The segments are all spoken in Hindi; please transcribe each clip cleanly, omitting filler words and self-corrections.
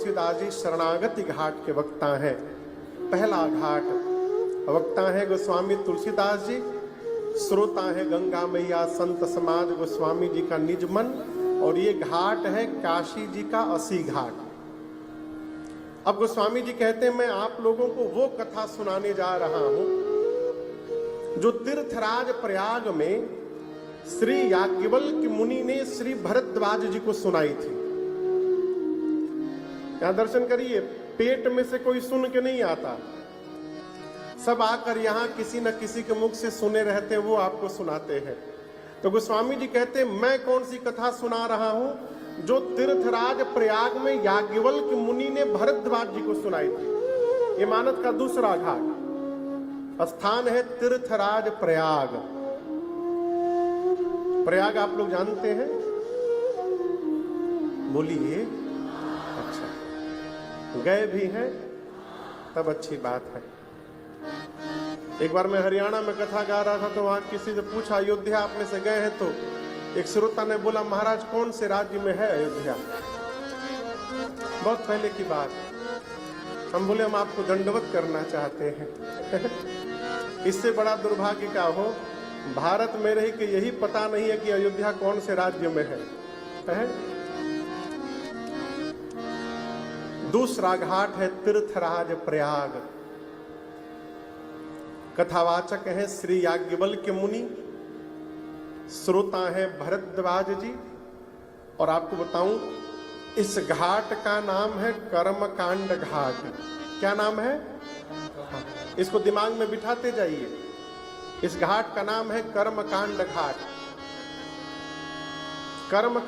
तुलसीदास जी शरणागति घाट के वक्ता हैं। पहला घाट वक्ता है गोस्वामी तुलसीदास जी, श्रोता है गंगा मैया संत समाज गोस्वामी जी का निज मन, और ये घाट है काशी जी का 80 घाट। अब गोस्वामी जी कहते हैं मैं आप लोगों को वो कथा सुनाने जा रहा हूं जो तीर्थराज प्रयाग में श्री याज्ञवल्क्य मुनि ने श्री भरद्वाज जी को सुनाई थी। यहां दर्शन करिए, पेट में से कोई सुन के नहीं आता, सब आकर यहां किसी न किसी के मुख से सुने रहते हैं, वो आपको सुनाते हैं। तो गोस्वामी जी कहते हैं मैं कौन सी कथा सुना रहा हूं जो तीर्थराज प्रयाग में याज्ञवल्क्य मुनि ने भरद्वाज जी को सुनाई थी। ये मानस का दूसरा घाट स्थान है तीर्थराज प्रयाग। प्रयाग आप लोग जानते हैं, बोलिए। अच्छा, गए भी हैं तब अच्छी बात है। एक बार मैं हरियाणा में कथा गा रहा था तो वहां किसी से पूछा अयोध्या आप में से गए हैं, तो एक श्रोता ने बोला महाराज कौन से राज्य में है अयोध्या? बहुत पहले की बात। हम बोले हम आपको दंडवत करना चाहते हैं। इससे बड़ा दुर्भाग्य क्या हो, भारत में रह के यही पता नहीं है कि अयोध्या कौन से राज्य में है? दूसरा घाट है तीर्थराज प्रयाग। कथावाचक हैं श्री याज्ञवल्क्य मुनि, श्रोता है भरद्वाज जी। और आपको बताऊं इस घाट का नाम है कर्मकांड घाट। क्या नाम है? इसको दिमाग में बिठाते जाइए। इस घाट का नाम है कर्मकांड घाट। कर्म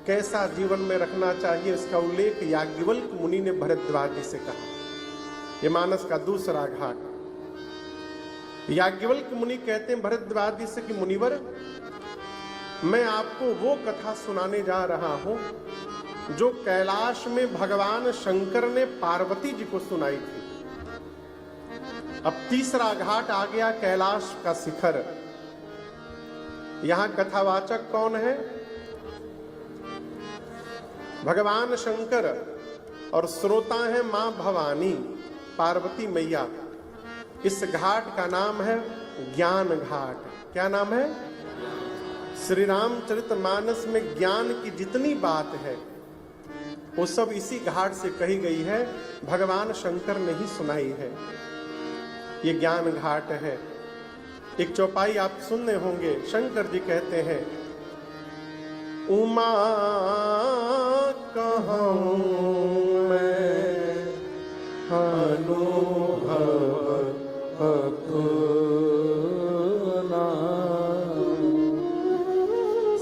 कैसा जीवन में रखना चाहिए, इसका उल्लेख याज्ञवल्क्य मुनि ने भरद्वाज जी से कहा। ये मानस का दूसरा घाट। याज्ञवल्क्य मुनि कहते हैं भरद्वाज जी से कि मुनिवर, मैं आपको वो कथा सुनाने जा रहा हूं जो कैलाश में भगवान शंकर ने पार्वती जी को सुनाई थी। अब तीसरा घाट आ गया कैलाश का शिखर। यहां कथावाचक कौन है? भगवान शंकर, और श्रोता है मां भवानी पार्वती मैया। इस घाट का नाम है ज्ञान घाट। क्या नाम है? श्री रामचरितमानस में ज्ञान की जितनी बात है वो सब इसी घाट से कही गई है, भगवान शंकर ने ही सुनाई है। ये ज्ञान घाट है। एक चौपाई आप सुनने होंगे, शंकर जी कहते हैं उमा कहूं मैं अनुभव अपना,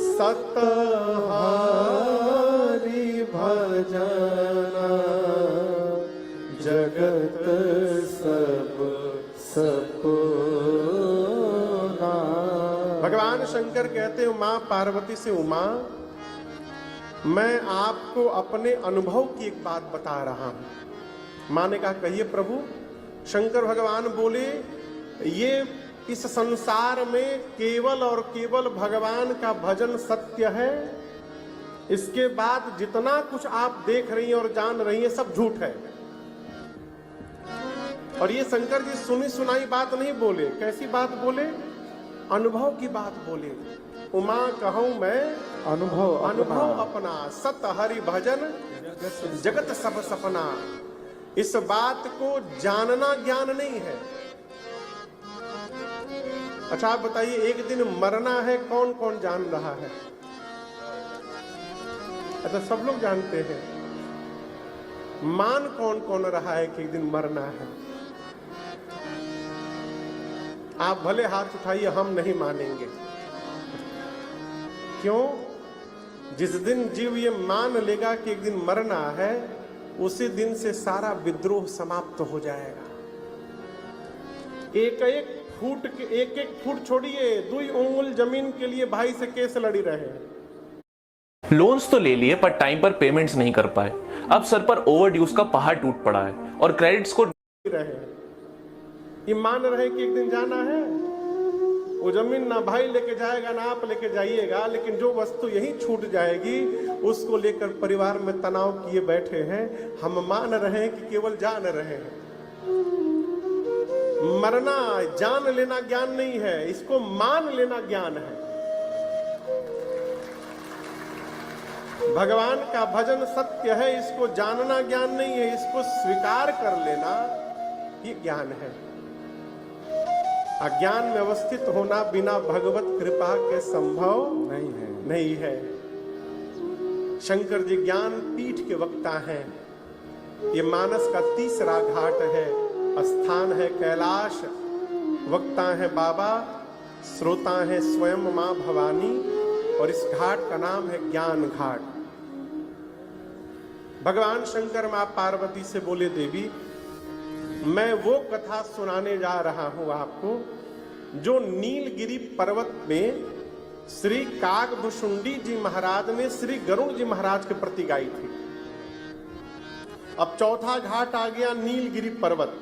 सत हरि भजन जगत सब सपना। भगवान शंकर कहते हैं मां पार्वती से, उमा मैं आपको अपने अनुभव की एक बात बता रहा हूं। मां ने कहा कहिए प्रभु। शंकर भगवान बोले ये इस संसार में केवल और केवल भगवान का भजन सत्य है, इसके बाद जितना कुछ आप देख रही हैं और जान रही हैं सब झूठ है। और ये शंकर जी सुनी सुनाई बात नहीं बोले, कैसी बात बोले? अनुभव की बात बोले। उमा कहूं मैं अनुभव अपना, सत हरि भजन जगत सब सपना। इस बात को जानना ज्ञान नहीं है। अच्छा आप बताइए, एक दिन मरना है, कौन कौन जान रहा है? अच्छा सब लोग जानते हैं। मान कौन कौन रहा है कि एक दिन मरना है? आप भले हाथ उठाइए, हम नहीं मानेंगे। क्यों? जिस दिन जीव ये मान लेगा कि एक दिन मरना है, उसी दिन से सारा विद्रोह समाप्त हो जाएगा। एक एक फुट छोड़िए, 2 उंगल जमीन के लिए भाई से केस लड़ी रहे। लोन्स तो ले लिए पर टाइम पर पेमेंट्स नहीं कर पाए। अब सर पर ओवरड्यूज का पहाड़ टूट पड़ा है और क्रेडिट स्कोर रहे। ये मान रहे कि एक दिन जाना है। वो जमीन ना भाई लेके जाएगा ना आप लेके जाइएगा, लेकिन जो वस्तु यहीं छूट जाएगी उसको लेकर परिवार में तनाव किए बैठे हैं। हम मान रहे हैं कि केवल जान रहे हैं। मरना जान लेना ज्ञान नहीं है, इसको मान लेना ज्ञान है। भगवान का भजन सत्य है, इसको जानना ज्ञान नहीं है, इसको स्वीकार कर लेना ये ज्ञान है। अज्ञान में अवस्थित होना बिना भगवत कृपा के संभव नहीं है। शंकर जी ज्ञान पीठ के वक्ता हैं। ये मानस का तीसरा घाट है, स्थान है कैलाश, वक्ता है बाबा, श्रोता है स्वयं मां भवानी, और इस घाट का नाम है ज्ञान घाट। भगवान शंकर मां पार्वती से बोले, देवी मैं वो कथा सुनाने जा रहा हूं आपको जो नीलगिरी पर्वत में श्री काकभुशुंडी जी महाराज ने श्री गरुड़ जी महाराज के प्रति गाई थी। अब चौथा घाट आ गया नीलगिरी पर्वत,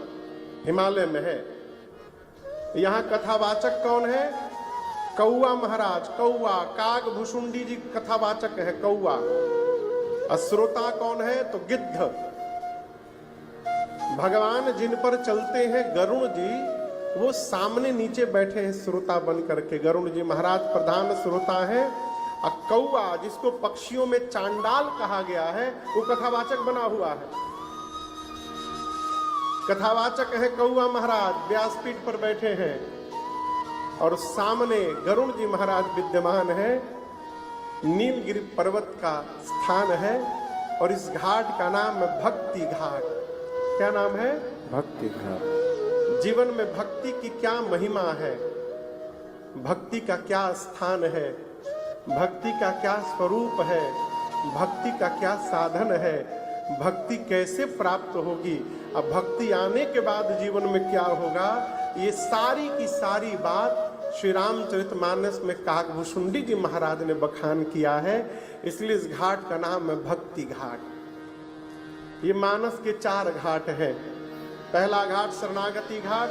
हिमालय में है। यहां कथावाचक कौन है? कौआ महाराज। कौआ काकभुशुंडी जी कथावाचक है, कौआ। श्रोता कौन है? तो गिद्ध। भगवान जिन पर चलते हैं गरुड़ जी, वो सामने नीचे बैठे हैं श्रोता बन करके। गरुड़ जी महाराज प्रधान श्रोता है, और कौआ जिसको पक्षियों में चांडाल कहा गया है वो कथावाचक बना हुआ है। कथावाचक है कौआ महाराज, व्यासपीठ पर बैठे हैं, और सामने गरुड़ जी महाराज विद्यमान है। नीलगिरी पर्वत का स्थान है, और इस घाट का नाम है भक्ति घाट। क्या नाम है? भक्ति घाट। जीवन में भक्ति की क्या महिमा है, भक्ति का क्या स्थान है, भक्ति का क्या स्वरूप है, भक्ति का क्या साधन है, भक्ति कैसे प्राप्त होगी, अब भक्ति आने के बाद जीवन में क्या होगा, ये सारी की सारी बात श्री रामचरितमानस में काकभुशुंडी जी महाराज ने बखान किया है। इसलिए इस घाट का नाम है भक्ति घाट। ये मानस के 4 घाट हैं। पहला घाट शरणागति घाट,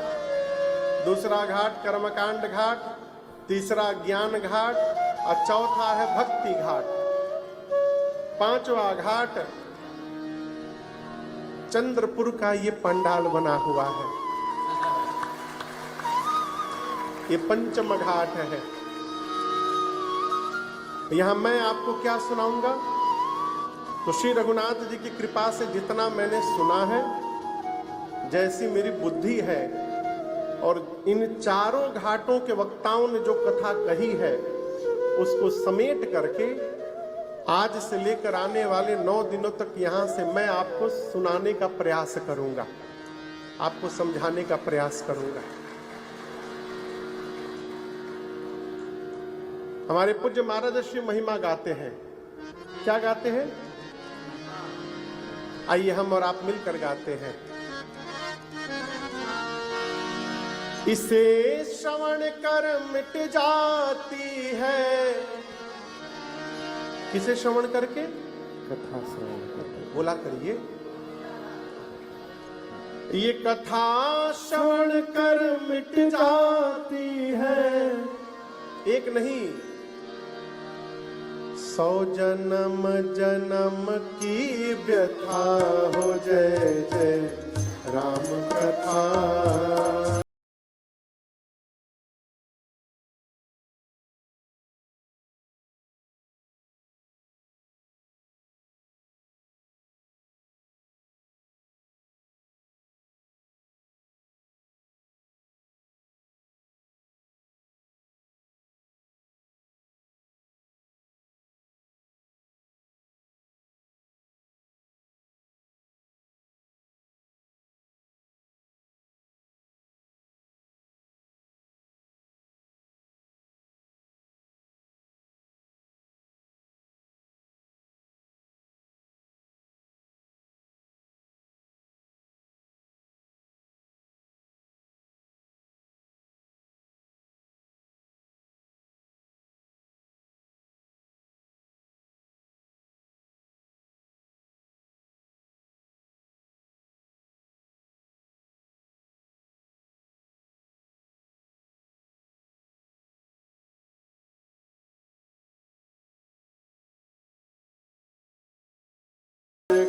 दूसरा घाट कर्मकांड घाट, तीसरा ज्ञान घाट, और चौथा है भक्ति घाट। 5वां घाट चंद्रपुर का ये पंडाल बना हुआ है, ये पंचम घाट है। यहां मैं आपको क्या सुनाऊंगा, तो श्री रघुनाथ जी की कृपा से जितना मैंने सुना है, जैसी मेरी बुद्धि है, और इन 4 घाटों के वक्ताओं ने जो कथा कही है उसको समेट करके आज से लेकर आने वाले 9 दिनों तक यहां से मैं आपको सुनाने का प्रयास करूंगा, आपको समझाने का प्रयास करूंगा। हमारे पूज्य महाराज श्री महिमा गाते हैं। क्या गाते हैं? आइए हम और आप मिलकर गाते हैं। इसे श्रवण कर मिट जाती है। किसे श्रवण करके? कथा श्रवण करके। बोला करिए, ये कथा श्रवण कर मिट जाती है। एक नहीं, 100 जन्म जन्म की व्यथा हो। जय जय राम कथा।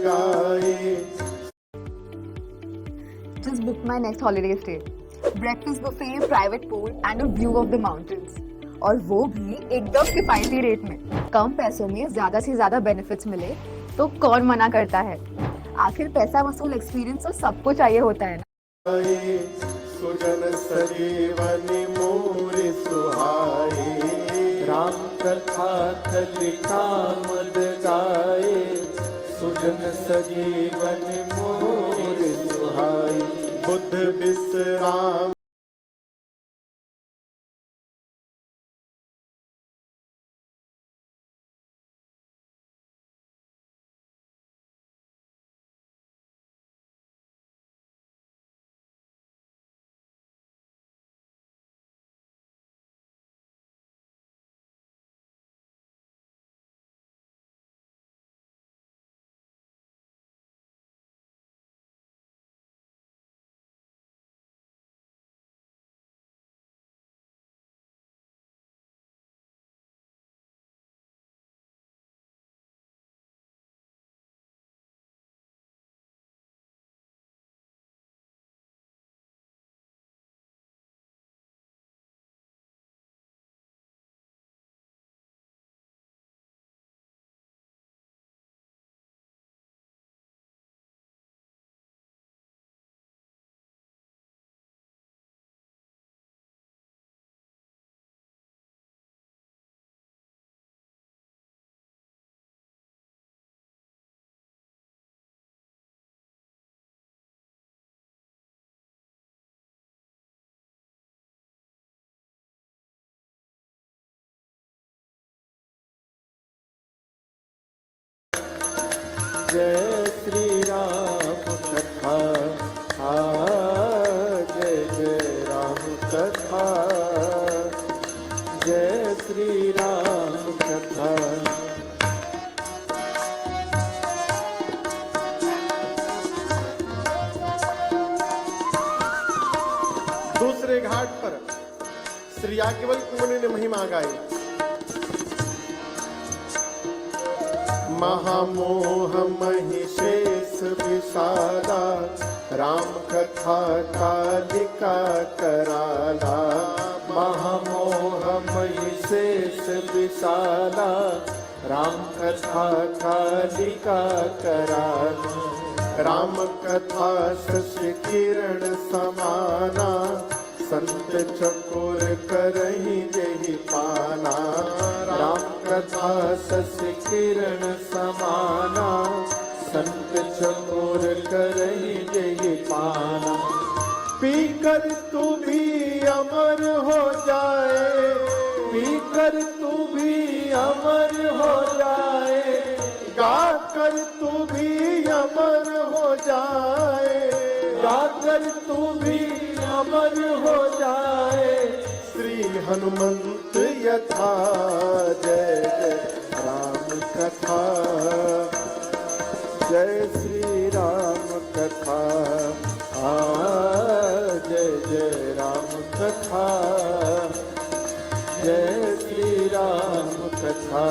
गाए। Just book my next holiday stay. Breakfast buffet, private pool and a view of the mountains. और वो भी एकदम किफायती रेट में। कम पैसों में ज्यादा से ज्यादा बेनिफिट्स मिले तो कौन मना करता है। आखिर पैसा वसूल एक्सपीरियंस तो सबको चाहिए होता है ना। सुजन सजीवन मोर सुहाए, राम कथा कलिका मद गाए, सुजन सजीवन मोर सुहाए। बुद्ध विश्राम जय श्री राम कथा, जय जय राम कथा, जय श्री राम कथा। दूसरे घाट पर श्री याज्ञवल्क्य मुनि ने महिमा गाई। महामोह महिषेष विषादा, राम कथा कालिका कराला। महामोह महिषेष विशाला, राम कथा कालिका कराला। राम कथा शशि किरण समाना, संत चकोर करहि जेहि पाना। राम कथा शशि किरण समाना, संत चकोर करहि जेहि पाना। पीकर तू भी अमर हो जाए, पीकर तू भी अमर हो जाए, गाकर तू भी अमर हो जाए। गाकर तू भी अमर हो जाए। श्री हनुमंत यथा, जय जय राम कथा, जय श्री राम कथा, जय जय राम कथा, जय श्री राम कथा।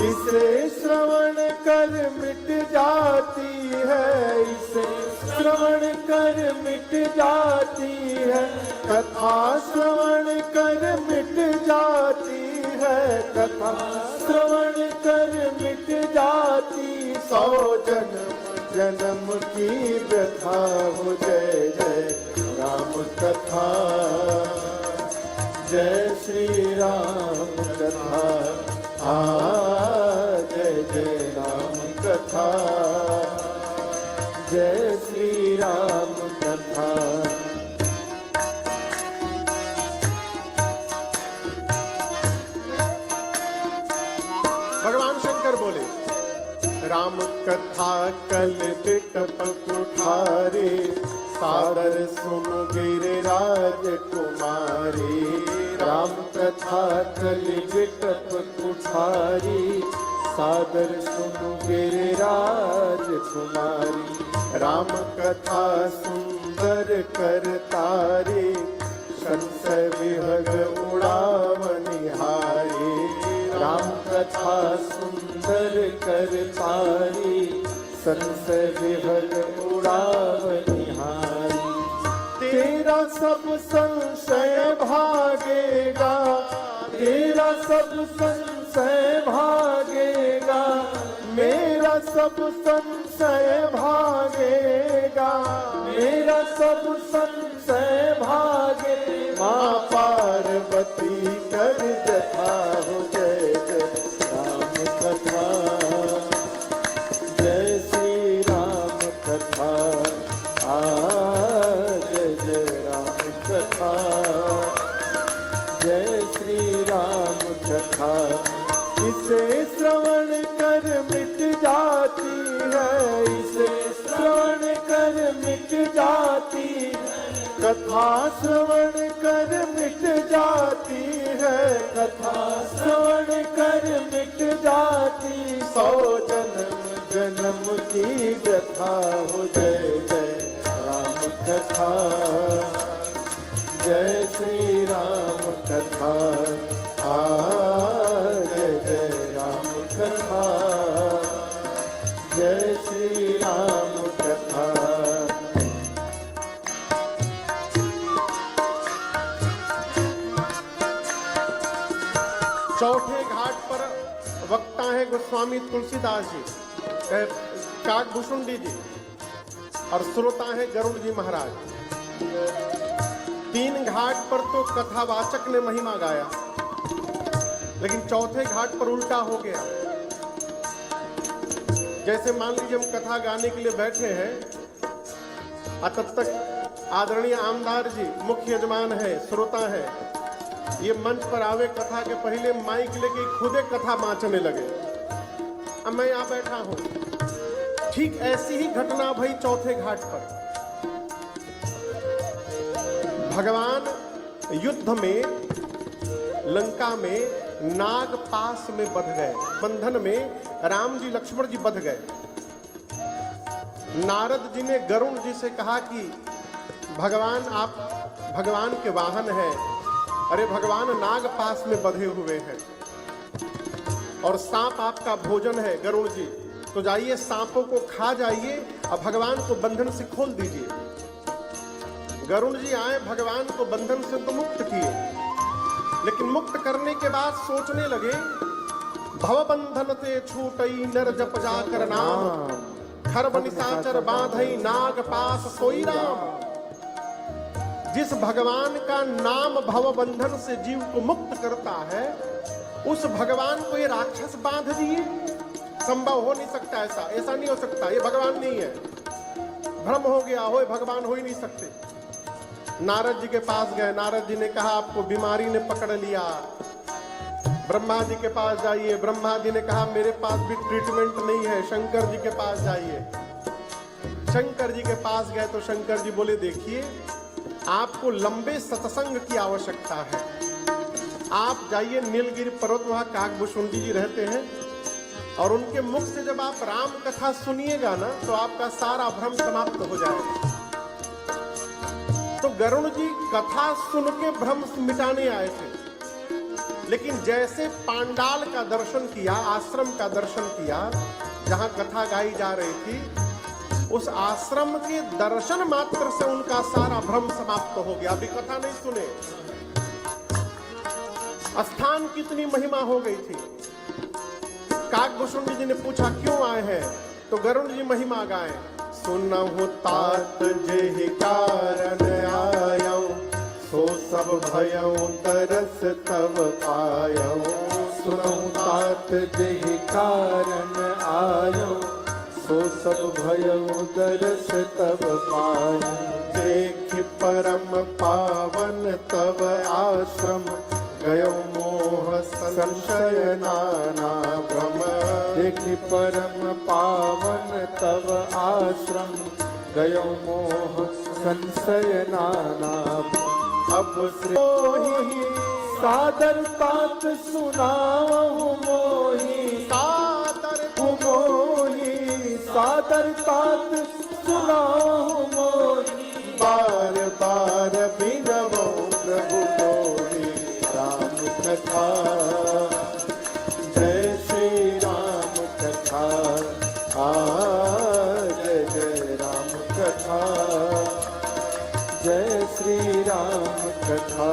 इसे श्रवण कर मिट जाती है, इसे श्रवण कर मिट जाती है, कथा श्रवण कर मिट जाती है। कथा श्रवण कर मिट जाती। 100 जन्म जन्म की व्यथा हो। जय जय राम कथा, जय श्री राम कथा, जय जय राम कथा, जय श्री राम कथा। भगवान शंकर बोले, राम कथा कल बिटप कुठारे, सादर सुन गिरिराज कुमारी। राम कथा कल बिटप कुठारी, सादर सुनु गिरिराज कुमारी। राम कथा सुंदर करतारी, संशय विहग उड़ावनिहारी। राम कथा सुंदर करतारी, संशय विहग उड़ाव निहारी। तेरा सब संशय भागेगा, तेरा सब संशय भागेगा, मेरा सब संशय भागेगा, मेरा सब संशय भागे। माँ पार्वती कर जथा हो जय जय राम कथा, जय श्री राम कथा, जय जय राम कथा, जय श्री राम कथा। इसे श्रवण कर मिट जाती है, इसे श्रवण कर मिट जाती है, कथा श्रवण कर मिट जाती है, कथा श्रवण कर मिट जाती। 100 जन्म जन्म की व्यथा हो जय जय राम कथा, जय श्री राम कथा, जय जय राम कथा, जय श्री राम कथा। चौथे घाट पर वक्ता है गोस्वामी तुलसीदास जी, काकभूषुंडी जी, और श्रोता है गरुड़ जी महाराज। 3 घाट पर तो कथावाचक ने महिमा गाया, लेकिन चौथे घाट पर उल्टा हो गया। जैसे मान लीजिए हम कथा गाने के लिए बैठे हैं, और तब तक आदरणीय आमदार जी मुख्य यजमान है, श्रोता है, ये मंच पर आवे कथा के पहले माइक लेके खुदे कथा बाँचने लगे। अब मैं यहाँ बैठा हूं, ठीक ऐसी ही घटना भई चौथे घाट पर। भगवान युद्ध में लंका में नाग पास में बंध गए, बंधन में राम जी लक्ष्मण जी बंध गए। नारद जी ने गरुड़ जी से कहा कि भगवान आप भगवान के वाहन हैं, अरे भगवान नाग पास में बंधे हुए हैं और सांप आपका भोजन है गरुड़ जी, तो जाइए सांपों को खा जाइए और भगवान को बंधन से खोल दीजिए। गरुड़ जी आए, भगवान को बंधन से तो मुक्त किए, लेकिन मुक्त करने के बाद सोचने लगे भव बंधन ते छूटई नर जप जाकर नाम, खरब निशाचर बांधई नाग पास सोई राम। जिस भगवान का नाम भव बंधन से जीव को मुक्त करता है, उस भगवान को ये राक्षस बांध दिए, संभव हो नहीं सकता। ऐसा नहीं हो सकता, ये भगवान नहीं है, भ्रम हो गया हो, भगवान हो ही नहीं सकते। नारद जी के पास गए, नारद जी ने कहा आपको बीमारी ने पकड़ लिया, ब्रह्मा जी के पास जाइए। ब्रह्मा जी ने कहा मेरे पास भी ट्रीटमेंट नहीं है, शंकर जी के पास जाइए। शंकर जी के पास गए तो शंकर जी बोले देखिए आपको लंबे सत्संग की आवश्यकता है, आप जाइए नीलगिरी पर्वत, वहां काकभूषुंडी जी रहते हैं, और उनके मुख से जब आप राम कथा सुनिएगा ना तो आपका सारा भ्रम समाप्त हो जाएगा। तो गरुड़ जी कथा सुन के भ्रम मिटाने आए थे, लेकिन जैसे पांडाल का दर्शन किया, आश्रम का दर्शन किया जहां कथा गाई जा रही थी, उस आश्रम के दर्शन मात्र से उनका सारा भ्रम समाप्त हो गया। अभी कथा नहीं सुने, स्थान कितनी महिमा हो गई थी। काकभूषुंडी जी ने पूछा क्यों आए हैं, तो गरुड़ जी महिमा गाए, सुनहु तात जेहि कारण आयो, सो सब भयउ तरस तब पायो। सुनहु तात जेहि कारण आयो, सो सब भयउ तरस तब पायो। देख परम पावन तब आश्रम, गयो मोह संशय नाना भ्रम। देख परम पावन तब आश्रम, गयो मोह संशय नाना। अब श्री मोहि सादर तात सुनावहु मोहि, सादर मोहि सादर तात सुनावहु मोहि। बार बार बिनवो प्रभु कोहि राम कथा, जय श्री राम कथा। जय श्री राम कथा।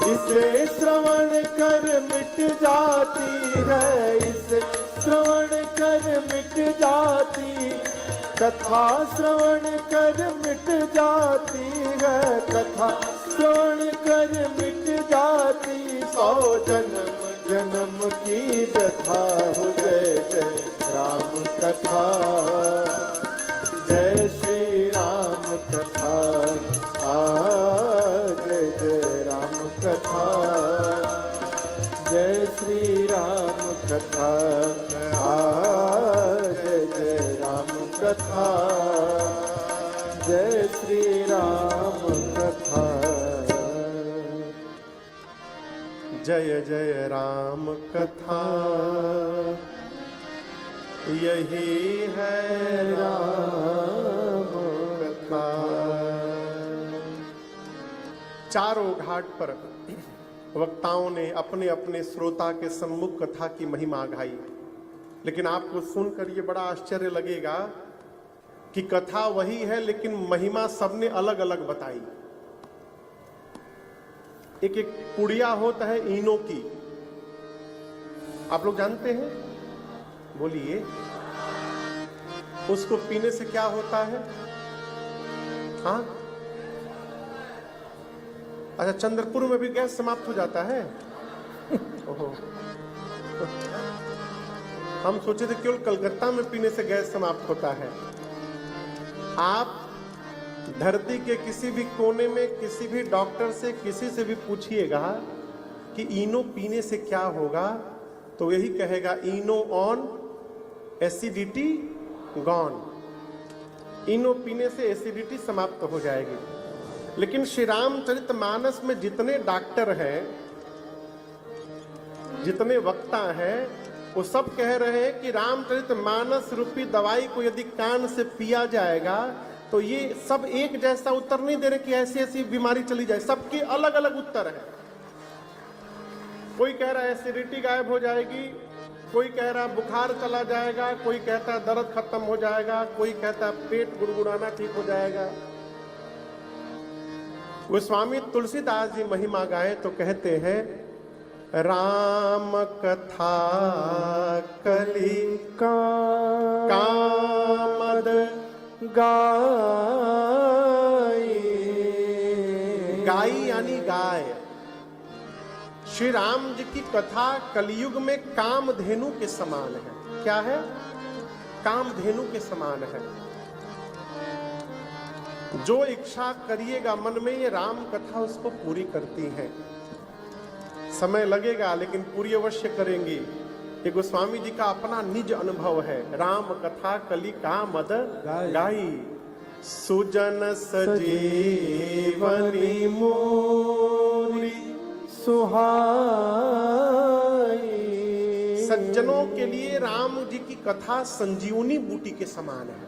इसे श्रवण कर मिट जाती है, इसे श्रवण कर मिट जाती, कथा श्रवण कर मिट जाती है, कथा श्रवण कर मिट जाती। 100 जन्म जन्म की व्यथा हो, जय जय राम कथा, जय श्री राम कथा। जय जय राम कथा, जय श्री राम कथा। जय जय राम कथा, जय श्री राम कथा। जय जय राम कथा, यही है राम कथा। चारों घाट पर वक्ताओं ने अपने अपने श्रोता के सम्मुख कथा की महिमा गाई, लेकिन आपको सुनकर ये बड़ा आश्चर्य लगेगा कि कथा वही है लेकिन महिमा सबने अलग अलग बताई। एक एक पुड़िया होता है ईनो की, आप लोग जानते हैं? बोलिए, उसको पीने से क्या होता है? हाँ, अच्छा, चंद्रपुर में भी गैस समाप्त हो जाता है? ओहो, हम सोचे थे केवल कलकत्ता में पीने से गैस समाप्त होता है। आप धरती के किसी भी कोने में किसी भी डॉक्टर से किसी से भी पूछिएगा कि इनो पीने से क्या होगा, तो यही कहेगा इनो ऑन एसिडिटी गॉन। इनो पीने से एसिडिटी समाप्त हो जाएगी। लेकिन श्री रामचरितमानस में जितने डॉक्टर हैं, जितने वक्ता हैं, वो सब कह रहे हैं कि रामचरितमानस रूपी दवाई को यदि कान से पिया जाएगा तो ये सब एक जैसा उत्तर नहीं दे रहे कि ऐसी ऐसी बीमारी चली जाए, सबके अलग अलग उत्तर है। कोई कह रहा है एसिडिटी गायब हो जाएगी, कोई कह रहा है बुखार चला जाएगा, कोई कहता है दर्द खत्म हो जाएगा, कोई कहता है पेट गुड़गुड़ाना ठीक हो जाएगा। गोस्वामी तुलसीदास जी महिमा गाए तो कहते हैं, राम कथा कली कामद गाई। गाई यानी गाय। श्री राम जी की कथा कलयुग में कामधेनु के समान है। क्या है? कामधेनु के समान है। जो इच्छा करिएगा मन में, ये राम कथा उसको पूरी करती है। समय लगेगा लेकिन पूरी अवश्य करेंगी। ये गोस्वामी जी का अपना निज अनुभव है। राम कथा कली कामद गाई, सुजन सजीवनी मोरी सुहाई। सज्जनों के लिए राम जी की कथा संजीवनी बूटी के समान है,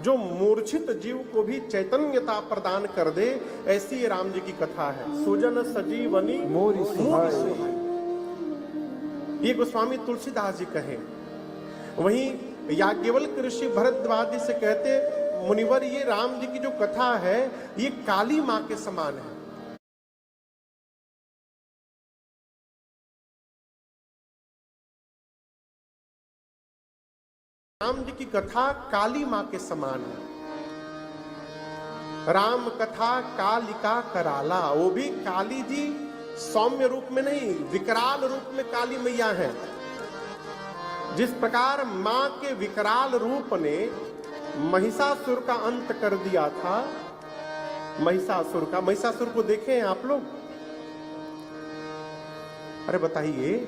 जो मूर्छित जीव को भी चैतन्यता प्रदान कर दे, ऐसी ये राम जी की कथा है। सुजन सजीवनी मोरी सुहाई, ये गोस्वामी तुलसीदास जी कहे। वहीं याज्ञवल्क्य ऋषि भरद्वाज जी से कहते, मुनिवर ये राम जी की जो कथा है ये काली मां के समान है। राम जी की कथा काली मां के समान है। राम कथा कालिका कराला, वो भी काली जी सौम्य रूप में नहीं, विकराल रूप में काली मैया है। जिस प्रकार मां के विकराल रूप ने महिषासुर का अंत कर दिया था, महिषासुर को देखे हैं आप लोग? अरे बताइए,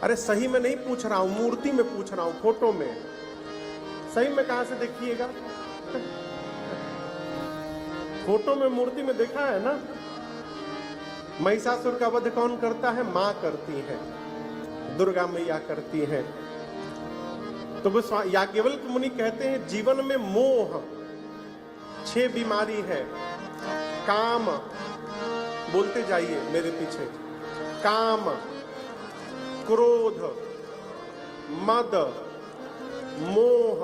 अरे सही में नहीं पूछ रहा हूं, मूर्ति में पूछ रहा हूं, फोटो में। सही में कहां से देखिएगा? फोटो में, मूर्ति में देखा है ना? महिषासुर का वध कौन करता है? मां करती है, दुर्गा मैया करती है। तो याज्ञवल्क्य मुनि कहते हैं, जीवन में मोह 6 बीमारी है। काम, बोलते जाइए मेरे पीछे, काम, क्रोध, मद, मोह,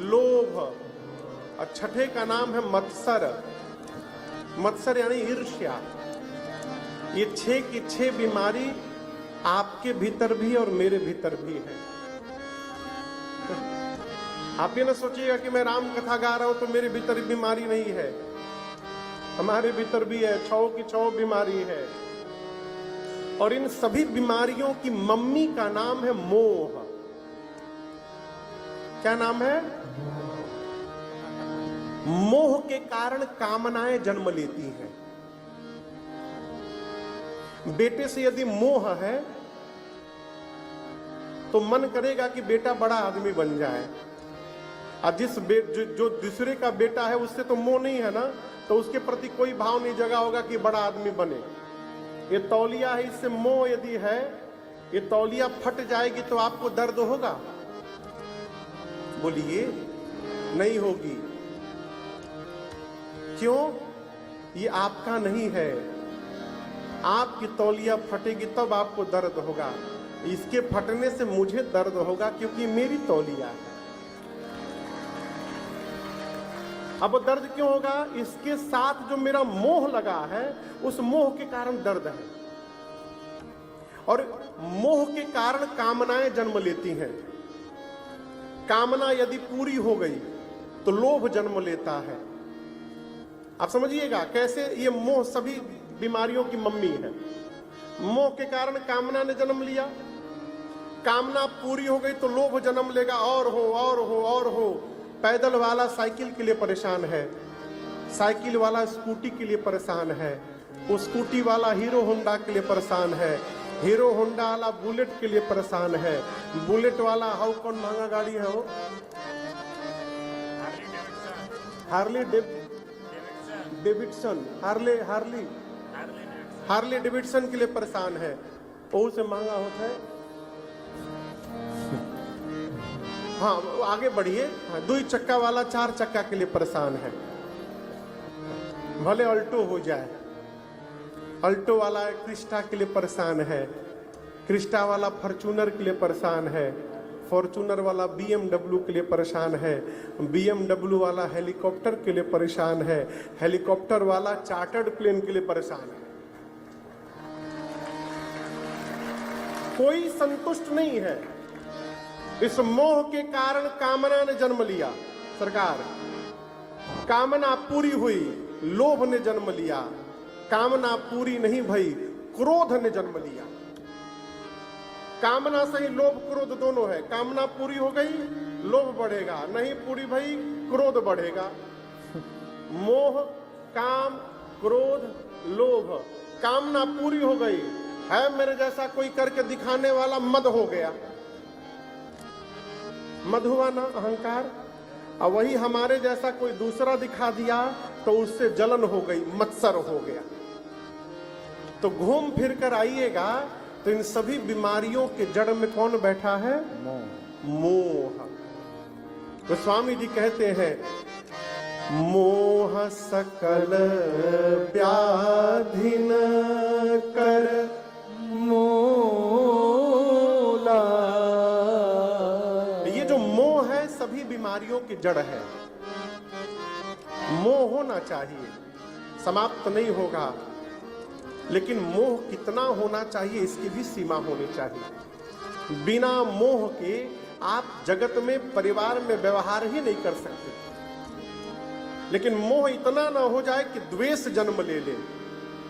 लोभ, और छठे का नाम है मत्सर। मत्सर यानी ईर्ष्या। ये 6 की 6 बीमारी आपके भीतर भी और मेरे भीतर भी है। आप ये ना सोचिएगा कि मैं राम कथा गा रहा हूं तो मेरे भीतर बीमारी नहीं है, हमारे भीतर भी है। 6 की 6 बीमारी है। और इन सभी बीमारियों की मम्मी का नाम है मोह। क्या नाम है? मोह के कारण कामनाएं जन्म लेती हैं। बेटे से यदि मोह है तो मन करेगा कि बेटा बड़ा आदमी बन जाए, और जो दूसरे का बेटा है उससे तो मोह नहीं है ना, तो उसके प्रति कोई भाव नहीं जगा होगा कि बड़ा आदमी बने। ये तौलिया है, इससे मोह यदि है, ये तौलिया फट जाएगी तो आपको दर्द होगा? बोलिए, नहीं होगी। क्यों? ये आपका नहीं है। आपकी तौलिया फटेगी तब आपको दर्द होगा। इसके फटने से मुझे दर्द होगा क्योंकि मेरी तौलिया है। अब दर्द क्यों होगा? इसके साथ जो मेरा मोह लगा है, उस मोह के कारण दर्द है। और मोह के कारण कामनाएं जन्म लेती हैं। कामना यदि पूरी हो गई तो लोभ जन्म लेता है। आप समझिएगा कैसे ये मोह सभी बीमारियों की मम्मी है। मोह के कारण कामना ने जन्म लिया, कामना पूरी हो गई तो लोभ जन्म लेगा, और हो और हो और हो। पैदल वाला साइकिल के लिए परेशान है, साइकिल वाला स्कूटी के लिए परेशान है, वो स्कूटी वाला हीरो होंडा के लिए परेशान है, हीरो होंडा वाला बुलेट के लिए परेशान है, बुलेट वाला हाउ कौन महंगा गाड़ी है वो, हार्ली डेविडसन, हार्ली डेविडसन के लिए परेशान है, वो से महंगा होता है। हाँ, आगे बढ़िए। हाँ, 2 चक्का वाला 4 चक्का के लिए परेशान है, भले अल्टो हो जाए। अल्टो वाला क्रिस्टा के लिए परेशान है, क्रिस्टा वाला फॉर्च्यूनर के लिए परेशान है, फॉर्च्यूनर वाला BMW के लिए परेशान है, BMW वाला हेलीकॉप्टर के लिए परेशान है, हेलीकॉप्टर वाला चार्टर्ड प्लेन के लिए परेशान है। कोई संतुष्ट नहीं है। इस मोह के कारण कामना ने जन्म लिया। सरकार, कामना पूरी हुई, लोभ ने जन्म लिया। कामना पूरी नहीं भई, क्रोध ने जन्म लिया। कामना से ही लोभ क्रोध दोनों है। कामना पूरी हो गई, लोभ बढ़ेगा, नहीं पूरी भई, क्रोध बढ़ेगा। मोह, काम, क्रोध, लोभ। कामना पूरी हो गई है, मेरे जैसा कोई करके दिखाने वाला मद हो गया, मद हुआ ना, अहंकार। और वही हमारे जैसा कोई दूसरा दिखा दिया तो उससे जलन हो गई, मत्सर हो गया। तो घूम फिर कर आइएगा तो इन सभी बीमारियों के जड़ में कौन बैठा है? मोह। तो स्वामी जी कहते हैं, मोह सकल व्याधि न कर मूला। ये जो मोह है सभी बीमारियों की जड़ है। मोह होना चाहिए, समाप्त नहीं होगा, लेकिन मोह कितना होना चाहिए इसकी भी सीमा होनी चाहिए। बिना मोह के आप जगत में, परिवार में व्यवहार ही नहीं कर सकते। लेकिन मोह इतना ना हो जाए कि द्वेष जन्म ले ले,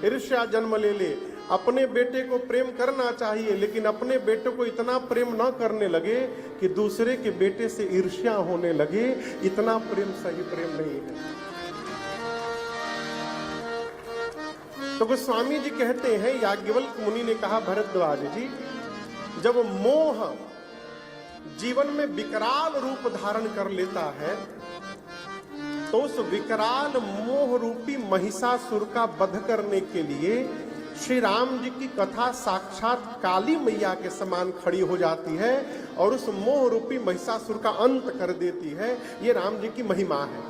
ईर्ष्या जन्म ले ले। अपने बेटे को प्रेम करना चाहिए, लेकिन अपने बेटे को इतना प्रेम ना करने लगे कि दूसरे के बेटे से ईर्ष्या होने लगे। इतना प्रेम सही प्रेम नहीं है। तो गोस्वामी जी कहते हैं, याज्ञवल्क्य मुनि ने कहा, भरद्वाज जी, जब मोह जीवन में विकराल रूप धारण कर लेता है तो उस विकराल मोह रूपी महिषासुर का वध करने के लिए श्री राम जी की कथा साक्षात काली मैया के समान खड़ी हो जाती है और उस मोह रूपी महिषासुर का अंत कर देती है। ये राम जी की महिमा है।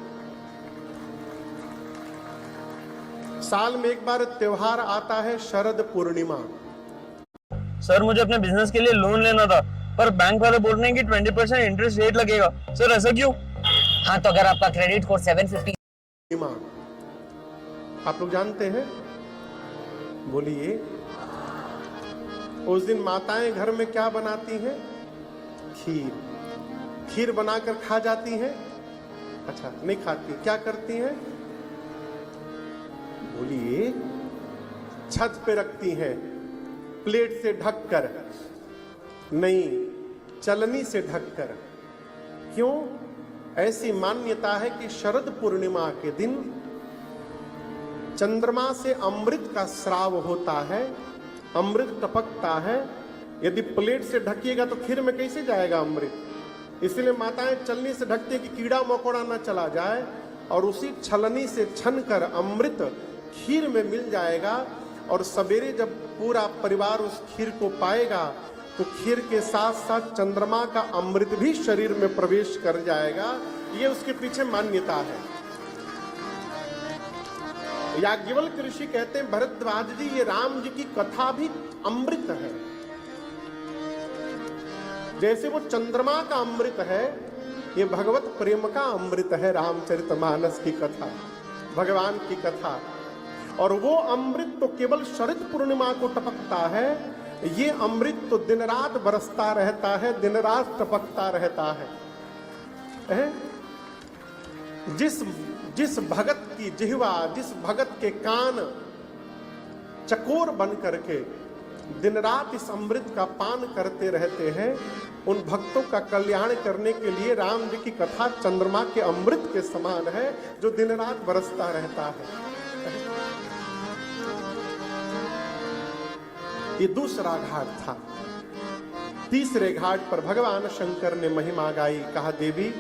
साल में एक बार त्योहार आता है, शरद पूर्णिमा। सर, मुझे अपने बिजनेस के लिए लोन लेना था, पर बैंक वाले बोल रहे हैं कि 20% इंटरेस्ट रेट लगेगा। सर, ऐसा क्यों? हाँ, तो अगर आपका क्रेडिट कोड 750 माँ, आप लोग जानते हैं? बोलिए। उस दिन माताएं घर में क्या बनाती हैं? खीर। खीर बनाकर खा जाती हैं? अच्छा, नहीं खाती। क्या करती हैं? बोलिए। छत पे रखती हैं, प्लेट से ढककर, नहीं, चलनी से ढककर। क्यों? ऐसी मान्यता है कि शरद पूर्णिमा के दिन चंद्रमा से अमृत का स्राव होता है, अमृत टपकता है। यदि प्लेट से ढकिएगा तो खीर में कैसे जाएगा अमृत? इसलिए माताएं चलनी से ढकती है कि कीड़ा मकोड़ा ना चला जाए, और उसी छलनी से छन कर अमृत खीर में मिल जाएगा। और सवेरे जब पूरा परिवार उस खीर को पाएगा तो खीर के साथ साथ चंद्रमा का अमृत भी शरीर में प्रवेश कर जाएगा। ये उसके पीछे मान्यता है। याज्ञवल्क्य ऋषि कहते हैं, भरद्वाज जी, ये राम जी की कथा भी अमृत है। जैसे वो चंद्रमा का अमृत है, ये भगवत प्रेम का अमृत है। रामचरितमानस की कथा, भगवान की कथा। और वो अमृत तो केवल शरद पूर्णिमा को टपकता है, ये अमृत तो दिन रात बरसता रहता है, दिन रात टपकता रहता है। जिस भगत की जिह्वा, जिस भगत के कान चकोर बन करके दिन रात इस अमृत का पान करते रहते हैं, उन भक्तों का कल्याण करने के लिए राम जी की कथा चंद्रमा के अमृत के समान है, जो दिन रात बरसता रहता है। ये दूसरा घाट था। तीसरे घाट पर भगवान शंकर ने महिमा गाई। कहा, देवी,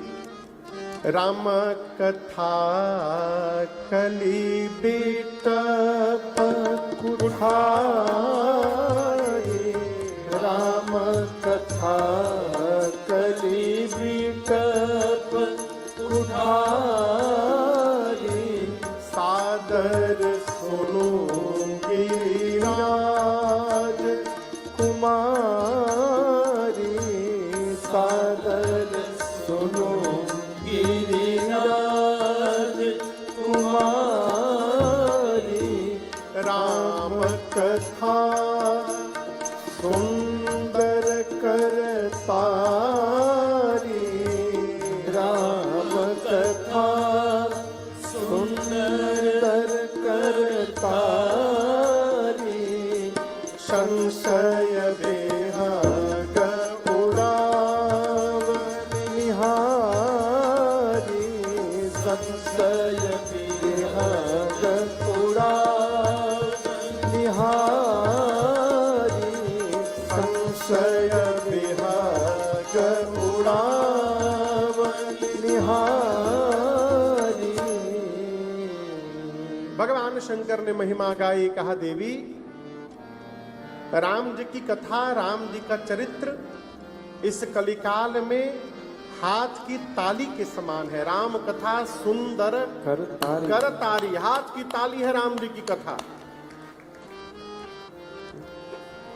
राम कथा कली बिटप कुठारे, राम कथा कली बिटप कुठारे, सादर सुनो गिरिराज कुमारी, सादर सुनो गिरिराज कुमारी, राम कथा सुंदर करतारी, राम कथा सुंदर करतारी, संशय बेहग उड़ाव निहारी, संशय बेहग उड़ाव निहारी, संशय बेहग उड़ाव निहारी। भगवान शंकर ने महिमा गाई। कहा, देवी, राम जी की कथा, राम जी का चरित्र इस कलिकाल में हाथ की ताली के समान है। राम कथा सुंदर करतारी, हाथ की ताली है राम जी की कथा।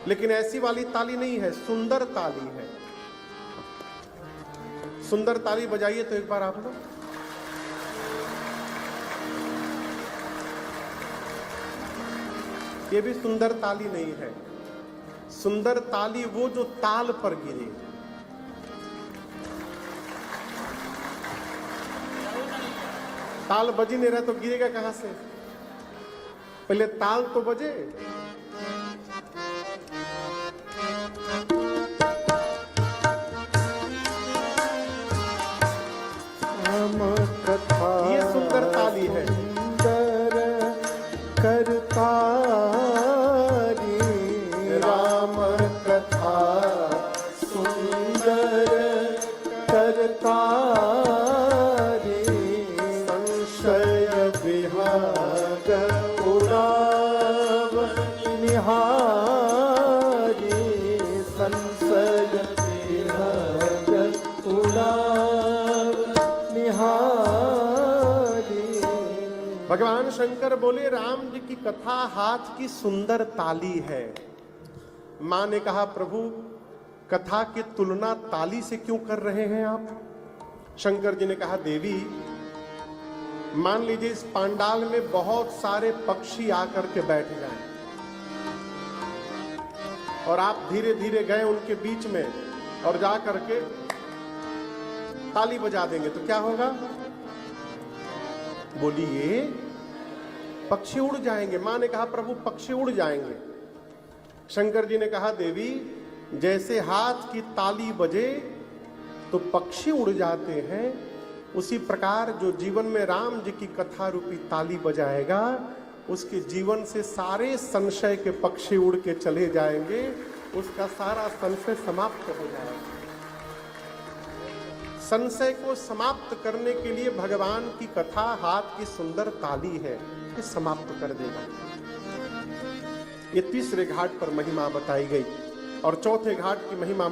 लेकिन ऐसी वाली ताली नहीं है, सुंदर ताली है। सुंदर ताली बजाइए तो एक बार आप लोग। ये भी सुंदर ताली नहीं है। सुंदर ताली वो जो ताल पर गिरे। ताल बजी नहीं रहा तो गिरेगा कहां से? पहले ताल तो बजे। राम कथा ये सुंदर ताली है। सुंदर करतारी, राम कथा सुंदर करतारी, संशय विहाग उड़ाव निहारी, संशय विहाग उड़ाव निहारी। भगवान शंकर बोले, राम जी की कथा हाथ की सुंदर ताली है। मां ने कहा, प्रभु, कथा की तुलना ताली से क्यों कर रहे हैं आप? शंकर जी ने कहा, देवी मान लीजिए इस पांडाल में बहुत सारे पक्षी आकर के बैठ जाएं और आप धीरे धीरे गए उनके बीच में और जा करके ताली बजा देंगे तो क्या होगा? बोलिए, पक्षी उड़ जाएंगे। मां ने कहा, प्रभु पक्षी उड़ जाएंगे। शंकर जी ने कहा, देवी जैसे हाथ की ताली बजे तो पक्षी उड़ जाते हैं, उसी प्रकार जो जीवन में राम जी की कथा रूपी ताली बजाएगा उसके जीवन से सारे संशय के पक्षी उड़ के चले जाएंगे, उसका सारा संशय समाप्त हो जाएगा। संशय को समाप्त करने के लिए भगवान की कथा हाथ की सुंदर ताली है, ये समाप्त कर देगा। ये तीसरे घाट पर महिमा बताई गई और चौथे घाट की महिमा